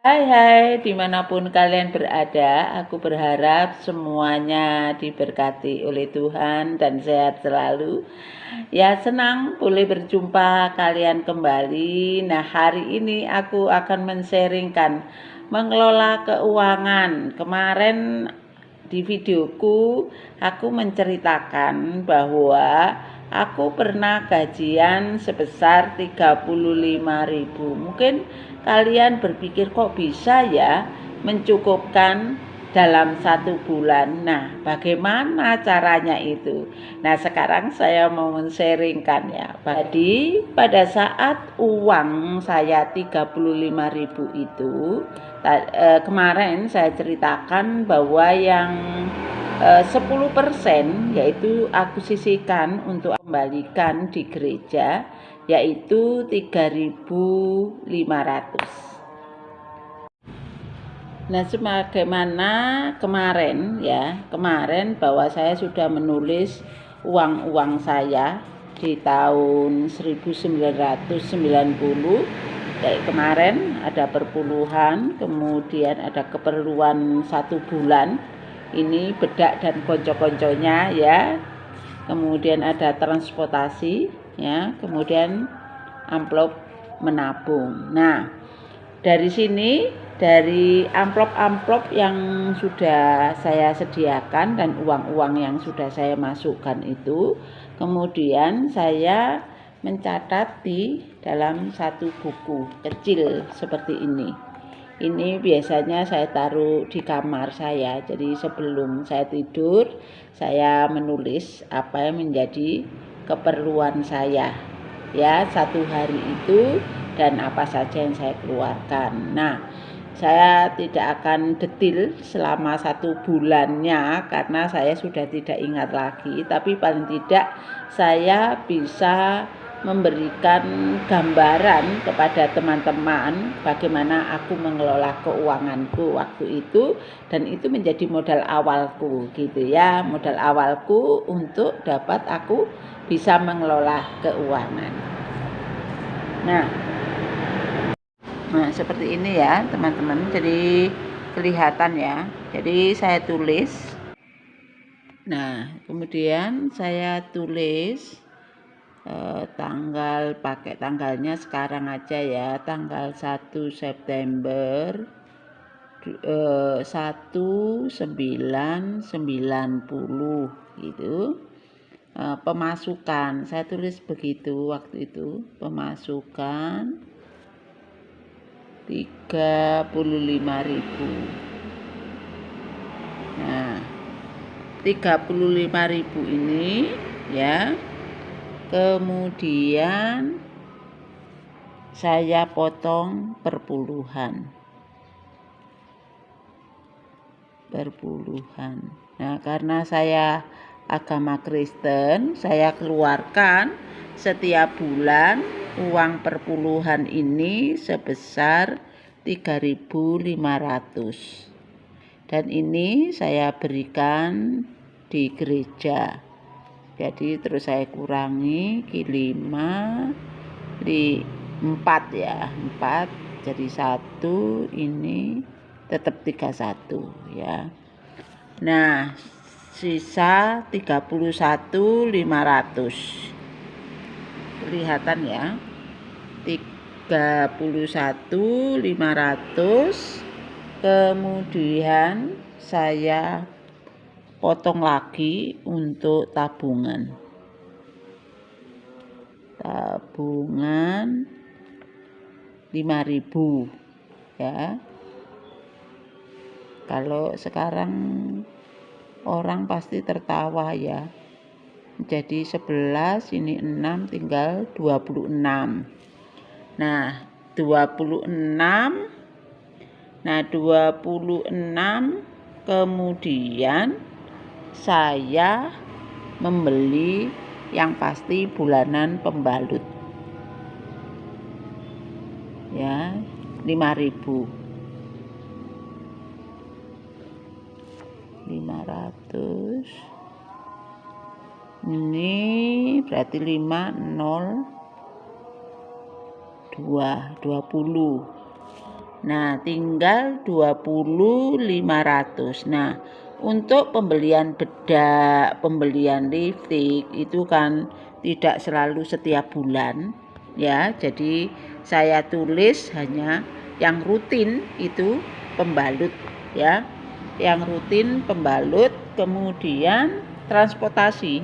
Hai hai, dimanapun kalian berada, aku berharap semuanya diberkati oleh Tuhan dan sehat selalu. Ya, senang boleh berjumpa kalian kembali. Nah, hari ini aku akan men-sharingkan mengelola keuangan. Kemarin di videoku, aku menceritakan bahwa aku pernah gajian sebesar 35.000. Mungkin kalian berpikir kok bisa ya mencukupkan dalam 1 bulan. Nah, bagaimana caranya itu? Nah, sekarang saya mau men-sharingkan ya. Jadi, pada saat uang saya 35.000 itu, kemarin saya ceritakan bahwa yang 10% yaitu aku sisihkan untuk kembalikan di gereja, yaitu 3.500. Nah, sebagaimana kemarin bahwa saya sudah menulis uang-uang saya di tahun 1990. Kayak kemarin ada perpuluhan, kemudian ada keperluan 1 bulan, ini bedak dan konco-konconya ya, kemudian ada transportasi ya, kemudian amplop menabung. Nah, dari sini, dari amplop-amplop yang sudah saya sediakan dan uang-uang yang sudah saya masukkan itu, kemudian saya mencatat di dalam satu buku kecil seperti ini. Ini biasanya saya taruh di kamar saya. Jadi sebelum saya tidur, saya menulis apa yang menjadi keperluan saya ya 1 hari itu dan apa saja yang saya keluarkan. Nah, saya tidak akan detail selama 1 bulannya karena saya sudah tidak ingat lagi, tapi paling tidak saya bisa memberikan gambaran kepada teman-teman bagaimana aku mengelola keuanganku waktu itu, dan itu menjadi modal awalku gitu ya, modal awalku untuk dapat aku bisa mengelola keuangan. Nah, seperti ini ya teman-teman, jadi kelihatan ya. Jadi saya tulis. Nah, kemudian saya tulis tanggal, pakai tanggalnya sekarang aja ya, tanggal 1 September 1990 gitu. Pemasukan saya tulis begitu waktu itu, pemasukan 35.000. Nah, 35.000 ini ya, kemudian saya potong perpuluhan. Nah, karena saya agama Kristen, saya keluarkan setiap bulan uang perpuluhan ini sebesar 3.500. Dan ini saya berikan di gereja. Jadi terus saya kurangi ke 5, di 4 ya, 4 jadi 1, ini tetap 31 ya. Nah, sisa 31.500. Kelihatan ya. 31.500. Kemudian saya potong lagi untuk tabungan. Tabungan 5.000 ya. Kalau sekarang orang pasti tertawa ya. Jadi 11, ini 6, tinggal 26. Nah, 26. Nah, 26 kemudian saya membeli yang pasti bulanan pembalut. Ya, 5.000. 500. Ini berarti 5, 0, 2, 20. Nah, tinggal 20.500. Nah, untuk pembelian bedak, pembelian lipstik itu kan tidak selalu setiap bulan ya. Jadi saya tulis hanya yang rutin itu pembalut ya. Yang rutin pembalut, kemudian transportasi.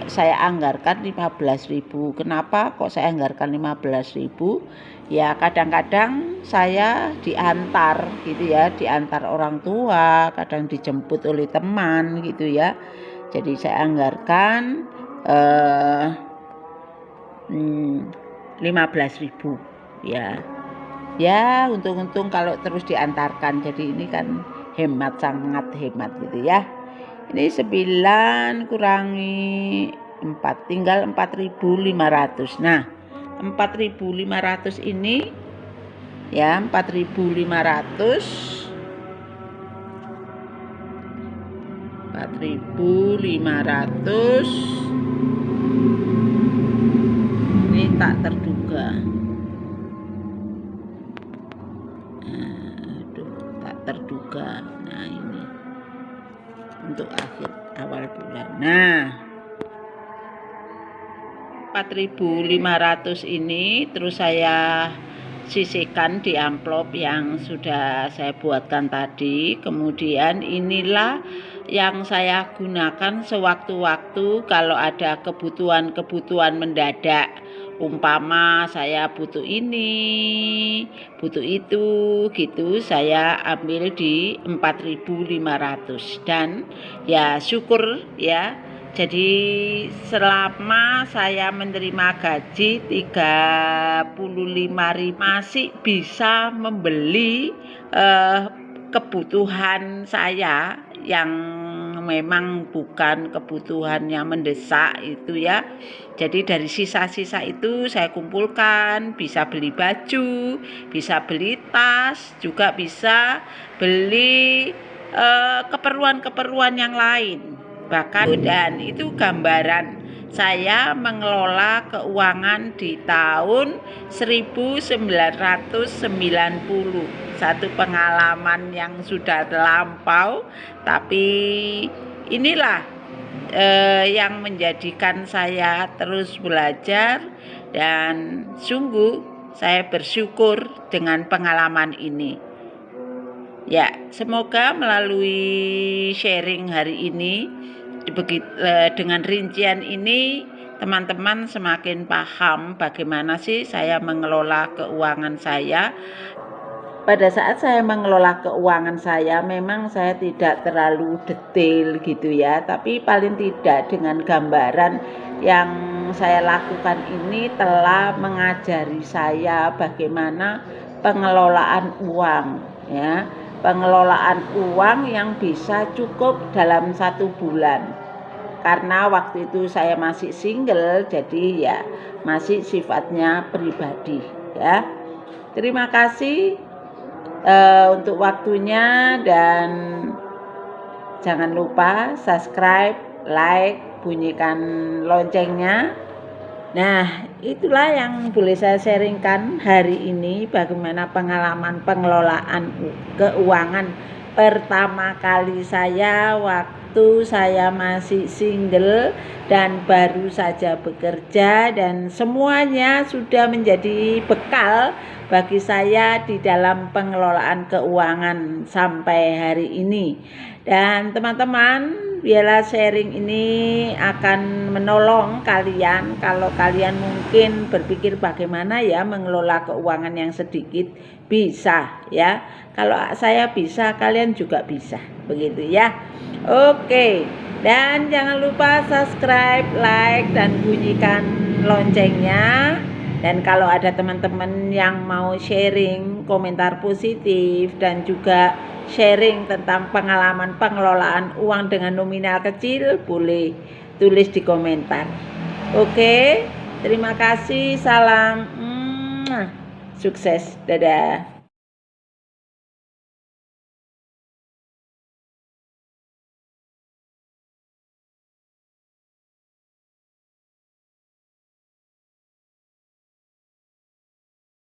Saya anggarkan 15.000. Kenapa kok saya anggarkan 15.000? Ya kadang-kadang saya diantar gitu ya, diantar orang tua, kadang dijemput oleh teman gitu ya. Jadi saya anggarkan 15.000 ya. Ya untung-untung kalau terus diantarkan, jadi ini kan hemat, sangat hemat gitu ya. Ini 9 kurangi 4 tinggal 4.500. Nah 4.500 ini ya, 4.500 ini tak terduga. Tak terduga. Nah ini untuk awal bulan. Nah 4.500 ini terus saya sisihkan di amplop yang sudah saya buatkan tadi. Kemudian inilah yang saya gunakan sewaktu-waktu kalau ada kebutuhan mendadak. Umpama saya butuh ini, butuh itu gitu, saya ambil di 4.500. Dan ya syukur ya, jadi selama saya menerima gaji 35.000 masih bisa membeli kebutuhan saya yang memang bukan kebutuhan yang mendesak itu ya. Jadi dari sisa-sisa itu saya kumpulkan, bisa beli baju, bisa beli tas, juga bisa beli keperluan-keperluan yang lain. Bahkan dan itu gambaran saya mengelola keuangan di tahun 1990. Satu pengalaman yang sudah terlampau, tapi inilah yang menjadikan saya terus belajar, dan sungguh saya bersyukur dengan pengalaman ini. Ya, semoga melalui sharing hari ini dengan rincian ini teman-teman semakin paham bagaimana sih saya mengelola keuangan saya. Pada saat saya mengelola keuangan saya, memang saya tidak terlalu detail gitu ya, tapi paling tidak dengan gambaran yang saya lakukan ini telah mengajari saya bagaimana pengelolaan uang ya, pengelolaan uang yang bisa cukup dalam 1 bulan. Karena waktu itu saya masih single, jadi ya masih sifatnya pribadi ya. Terima kasih untuk waktunya, dan jangan lupa subscribe, like, bunyikan loncengnya. Nah, itulah yang boleh saya sharingkan hari ini, bagaimana pengalaman pengelolaan keuangan pertama kali saya waktu saya masih single dan baru saja bekerja, dan semuanya sudah menjadi bekal bagi saya di dalam pengelolaan keuangan sampai hari ini. Dan teman-teman, biarlah sharing ini akan menolong kalian kalau kalian mungkin berpikir bagaimana ya mengelola keuangan yang sedikit, bisa ya. Kalau saya bisa, kalian juga bisa, begitu ya. Oke, dan jangan lupa subscribe, like, dan bunyikan loncengnya. Dan kalau ada teman-teman yang mau sharing komentar positif dan juga sharing tentang pengalaman pengelolaan uang dengan nominal kecil, boleh tulis di komentar. Oke, terima kasih, salam, sukses, dadah.